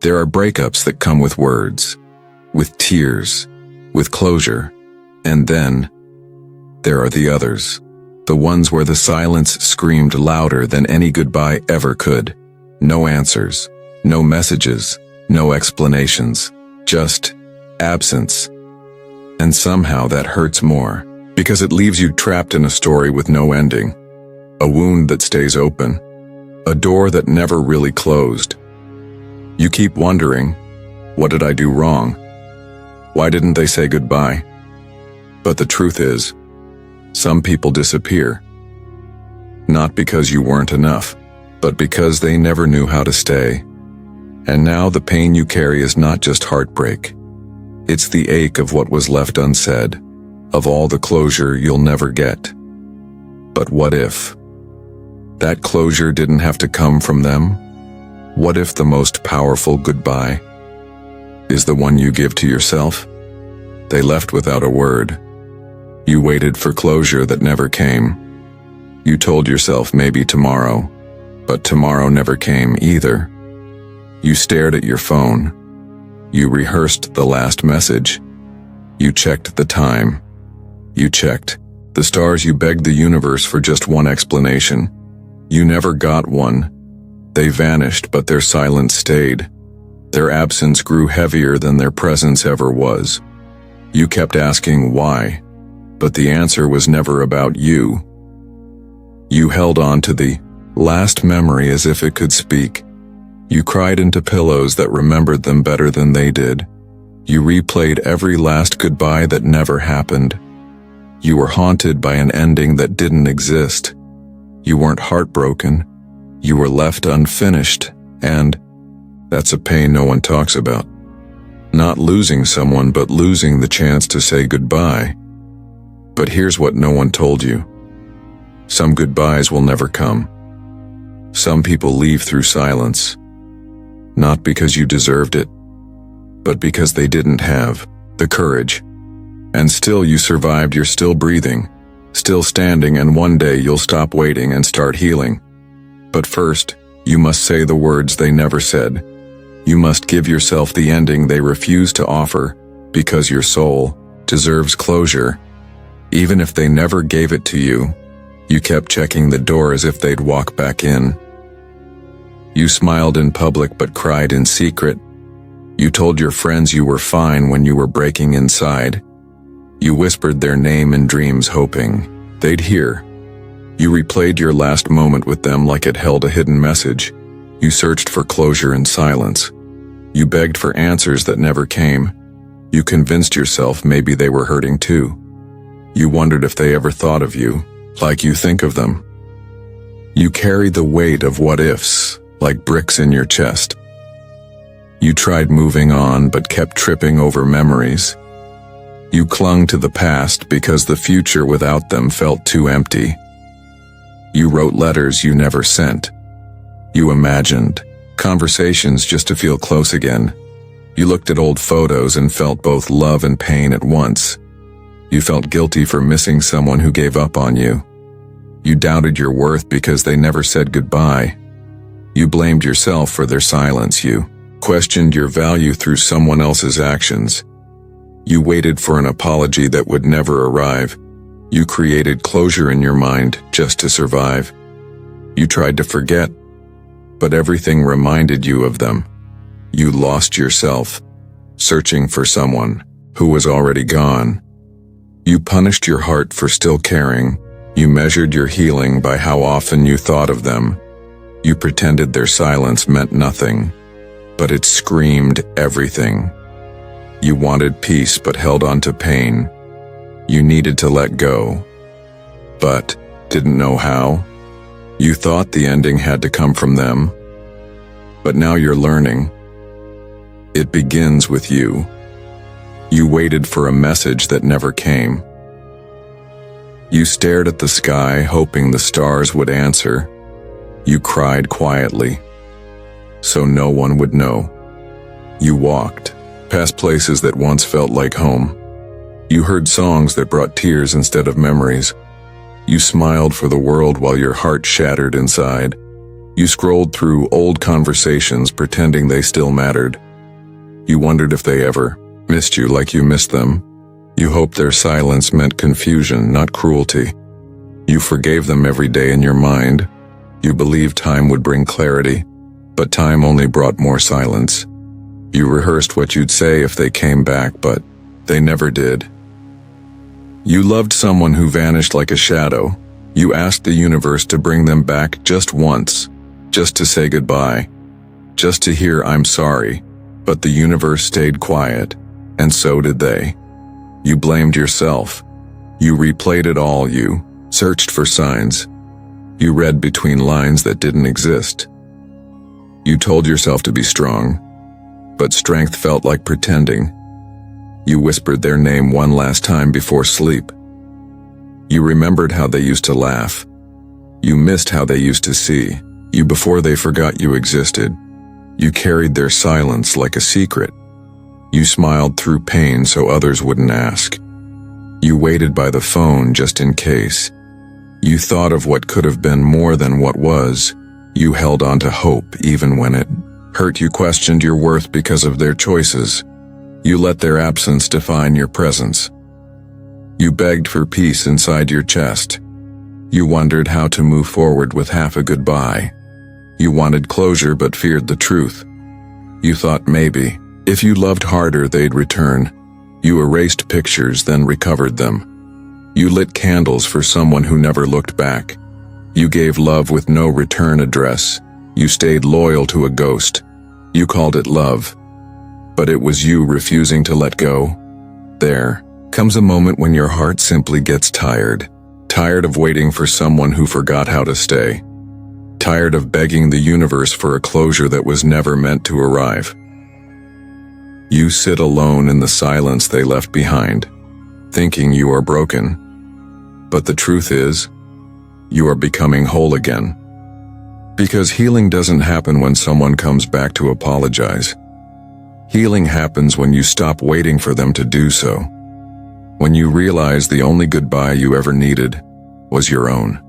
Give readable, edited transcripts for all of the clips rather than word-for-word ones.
There are breakups that come with words, with tears, with closure, and then there are the others, the ones where the silence screamed louder than any goodbye ever could. No answers, no messages, no explanations, just absence. And somehow that hurts more, because it leaves you trapped in a story with no ending, a wound that stays open, a door that never really closed. You keep wondering, what did I do wrong? Why didn't they say goodbye? But the truth is, some people disappear. Not because you weren't enough, but because they never knew how to stay. And now the pain you carry is not just heartbreak. It's the ache of what was left unsaid, of all the closure you'll never get. But what if that closure didn't have to come from them? What if the most powerful goodbye is the one you give to yourself? They left without a word. You waited for closure that never came. You told yourself maybe tomorrow, but tomorrow never came either. You stared at your phone. You rehearsed the last message. You checked the time. You checked the stars. You begged the universe for just one explanation. You never got one. They vanished, but their silence stayed. Their absence grew heavier than their presence ever was. You kept asking why, but the answer was never about you. You held on to the last memory as if it could speak. You cried into pillows that remembered them better than they did. You replayed every last goodbye that never happened. You were haunted by an ending that didn't exist. You weren't heartbroken. You were left unfinished, and that's a pain no one talks about. Not losing someone, but losing the chance to say goodbye. But here's what no one told you. Some goodbyes will never come. Some people leave through silence. Not because you deserved it, but because they didn't have the courage. And still you survived. You're still breathing, still standing, and one day you'll stop waiting and start healing. But first, you must say the words they never said. You must give yourself the ending they refused to offer, because your soul deserves closure. Even if they never gave it to you, you kept checking the door as if they'd walk back in. You smiled in public but cried in secret. You told your friends you were fine when you were breaking inside. You whispered their name in dreams hoping they'd hear. You replayed your last moment with them like it held a hidden message. You searched for closure in silence. You begged for answers that never came. You convinced yourself maybe they were hurting too. You wondered if they ever thought of you, like you think of them. You carried the weight of what-ifs, like bricks in your chest. You tried moving on but kept tripping over memories. You clung to the past because the future without them felt too empty. You wrote letters you never sent. You imagined conversations just to feel close again. You looked at old photos and felt both love and pain at once. You felt guilty for missing someone who gave up on you. You doubted your worth because they never said goodbye. You blamed yourself for their silence. You questioned your value through someone else's actions. You waited for an apology that would never arrive. You created closure in your mind just to survive. You tried to forget, but everything reminded you of them. You lost yourself, searching for someone who was already gone. You punished your heart for still caring. You measured your healing by how often you thought of them. You pretended their silence meant nothing, but it screamed everything. You wanted peace but held on to pain. You needed to let go, but didn't know how. You thought the ending had to come from them, but now you're learning. It begins with you. You waited for a message that never came. You stared at the sky, hoping the stars would answer. You cried quietly, so no one would know. You walked past places that once felt like home. You heard songs that brought tears instead of memories. You smiled for the world while your heart shattered inside. You scrolled through old conversations pretending they still mattered. You wondered if they ever missed you like you missed them. You hoped their silence meant confusion, not cruelty. You forgave them every day in your mind. You believed time would bring clarity, but time only brought more silence. You rehearsed what you'd say if they came back, but they never did. You loved someone who vanished like a shadow. You asked the universe to bring them back just once, just to say goodbye, just to hear "I'm sorry," but the universe stayed quiet, and so did they. You blamed yourself. You replayed it all. You searched for signs. You read between lines that didn't exist. You told yourself to be strong, but strength felt like pretending. You whispered their name one last time before sleep. You remembered how they used to laugh. You missed how they used to see you before they forgot you existed. You carried their silence like a secret. You smiled through pain so others wouldn't ask. You waited by the phone just in case. You thought of what could have been more than what was. You held on to hope even when it hurt. You questioned your worth because of their choices. You let their absence define your presence. You begged for peace inside your chest. You wondered how to move forward with half a goodbye. You wanted closure but feared the truth. You thought maybe, if you loved harder, they'd return. You erased pictures, then recovered them. You lit candles for someone who never looked back. You gave love with no return address. You stayed loyal to a ghost. You called it love. But it was you refusing to let go. There comes a moment when your heart simply gets tired. Tired of waiting for someone who forgot how to stay. Tired of begging the universe for a closure that was never meant to arrive. You sit alone in the silence they left behind, thinking you are broken. But the truth is, you are becoming whole again. Because healing doesn't happen when someone comes back to apologize. Healing happens when you stop waiting for them to do so. When you realize the only goodbye you ever needed was your own.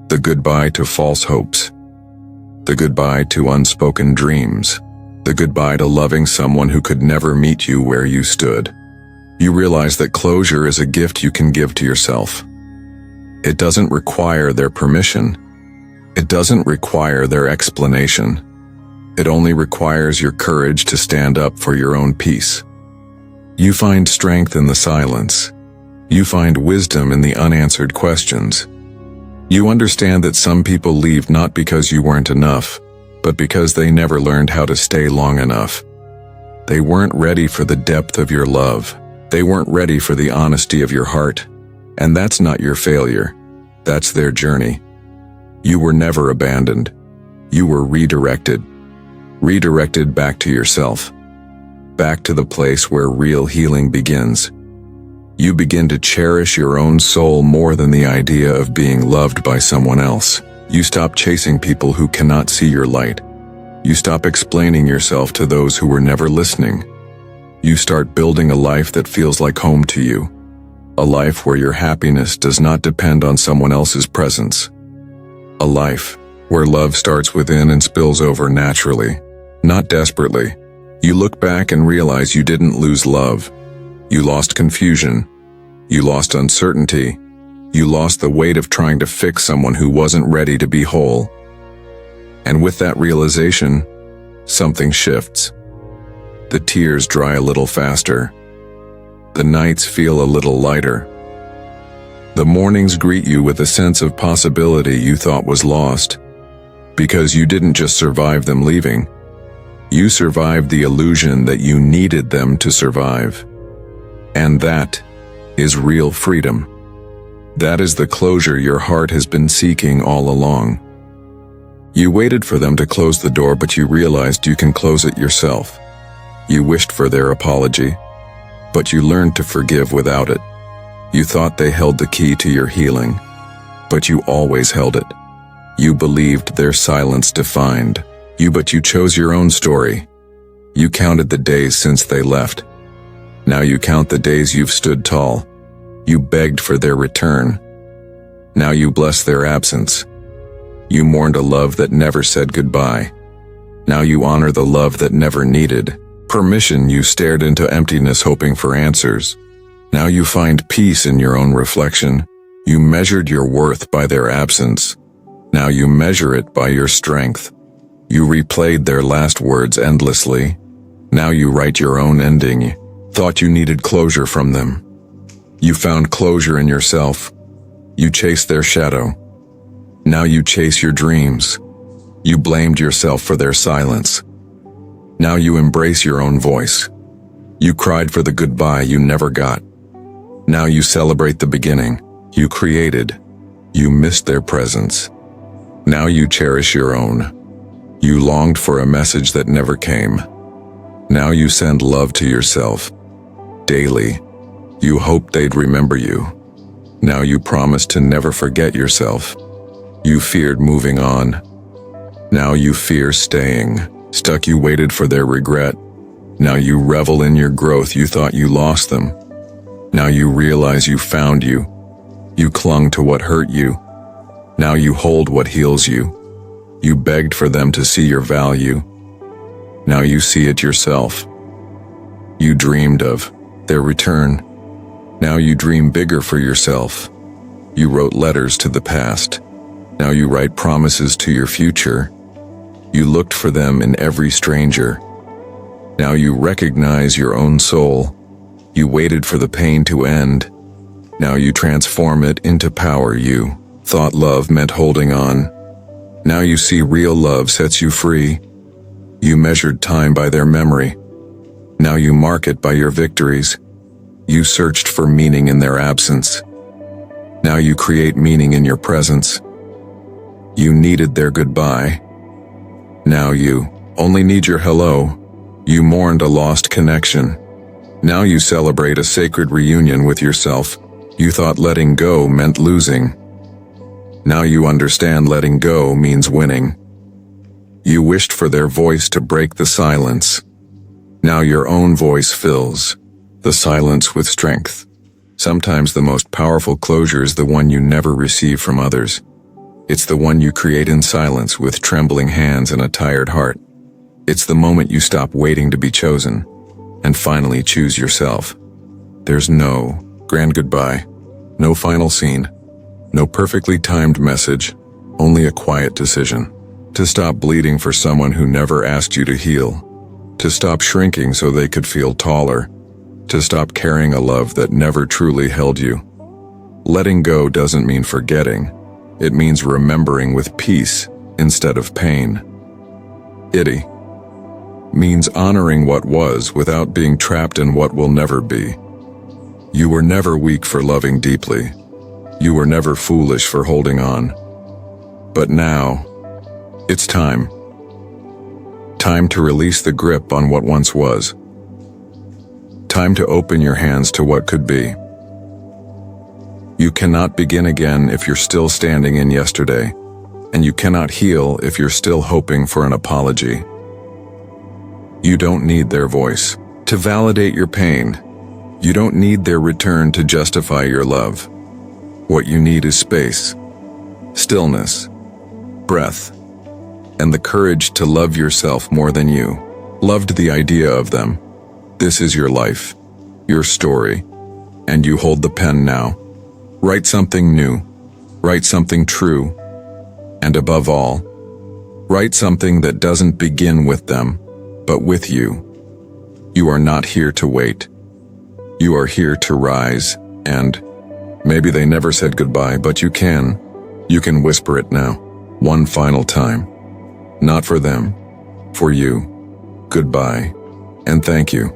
The goodbye to false hopes. The goodbye to unspoken dreams. The goodbye to loving someone who could never meet you where you stood. You realize that closure is a gift you can give to yourself. It doesn't require their permission. It doesn't require their explanation. It only requires your courage to stand up for your own peace. You find strength in the silence. You find wisdom in the unanswered questions. You understand that some people leave not because you weren't enough, but because they never learned how to stay long enough. They weren't ready for the depth of your love. They weren't ready for the honesty of your heart. And that's not your failure. That's their journey. You were never abandoned. You were redirected. Redirected back to yourself. Back to the place where real healing begins. You begin to cherish your own soul more than the idea of being loved by someone else. You stop chasing people who cannot see your light. You stop explaining yourself to those who were never listening. You start building a life that feels like home to you. A life where your happiness does not depend on someone else's presence. A life where love starts within and spills over naturally, not desperately. You look back and realize you didn't lose love. You lost confusion. You lost uncertainty. You lost the weight of trying to fix someone who wasn't ready to be whole. And with that realization, something shifts. The tears dry a little faster. The nights feel a little lighter. The mornings greet you with a sense of possibility you thought was lost. Because you didn't just survive them leaving. You survived the illusion that you needed them to survive. And that is real freedom. That is the closure your heart has been seeking all along. You waited for them to close the door, but you realized you can close it yourself. You wished for their apology, but you learned to forgive without it. You thought they held the key to your healing, but you always held it. You believed their silence defined you, but you chose your own story. You counted the days since they left. Now you count the days you've stood tall. You begged for their return. Now you bless their absence. You mourned a love that never said goodbye. Now you honor the love that never needed permission. You stared into emptiness hoping for answers. Now you find peace in your own reflection. You measured your worth by their absence. Now you measure it by your strength. You replayed their last words endlessly. Now you write your own ending. Thought you needed closure from them. You found closure in yourself. You chased their shadow. Now you chase your dreams. You blamed yourself for their silence. Now you embrace your own voice. You cried for the goodbye you never got. Now you celebrate the beginning you created. You missed their presence. Now you cherish your own. You longed for a message that never came. Now you send love to yourself. Daily, you hoped they'd remember you. Now you promise to never forget yourself. You feared moving on. Now you fear staying. Stuck, you waited for their regret. Now you revel in your growth. You thought you lost them. Now you realize you found you. You clung to what hurt you. Now you hold what heals you. You begged for them to see your value. Now you see it yourself. You dreamed of their return. Now you dream bigger for yourself. You wrote letters to the past. Now you write promises to your future. You looked for them in every stranger. Now you recognize your own soul. You waited for the pain to end. Now you transform it into power. You thought love meant holding on. Now you see real love sets you free. You measured time by their memory. Now you mark it by your victories. You searched for meaning in their absence. Now you create meaning in your presence. You needed their goodbye. Now you only need your hello. You mourned a lost connection. Now you celebrate a sacred reunion with yourself. You thought letting go meant losing. Now you understand letting go means winning. You wished for their voice to break the silence. Now your own voice fills the silence with strength. Sometimes the most powerful closure is the one you never receive from others. It's the one you create in silence with trembling hands and a tired heart. It's the moment you stop waiting to be chosen and finally choose yourself. There's no grand goodbye, no final scene, no perfectly timed message, only a quiet decision. To stop bleeding for someone who never asked you to heal. To stop shrinking so they could feel taller. To stop carrying a love that never truly held you. Letting go doesn't mean forgetting. It means remembering with peace instead of pain. It means honoring what was without being trapped in what will never be. You were never weak for loving deeply. You were never foolish for holding on. But now, it's time. Time to release the grip on what once was. Time to open your hands to what could be. You cannot begin again if you're still standing in yesterday, and you cannot heal if you're still hoping for an apology. You don't need their voice to validate your pain. You don't need their return to justify your love. What you need is space, stillness, breath, and the courage to love yourself more than you loved the idea of them. This is your life, your story, and you hold the pen now. Write something new, write something true, and above all, write something that doesn't begin with them, but with you. You are not here to wait. You are here to rise, and maybe they never said goodbye, but you can. You can whisper it now, one final time. Not for them, for you. Goodbye, and thank you.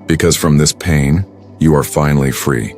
Because from this pain, you are finally free.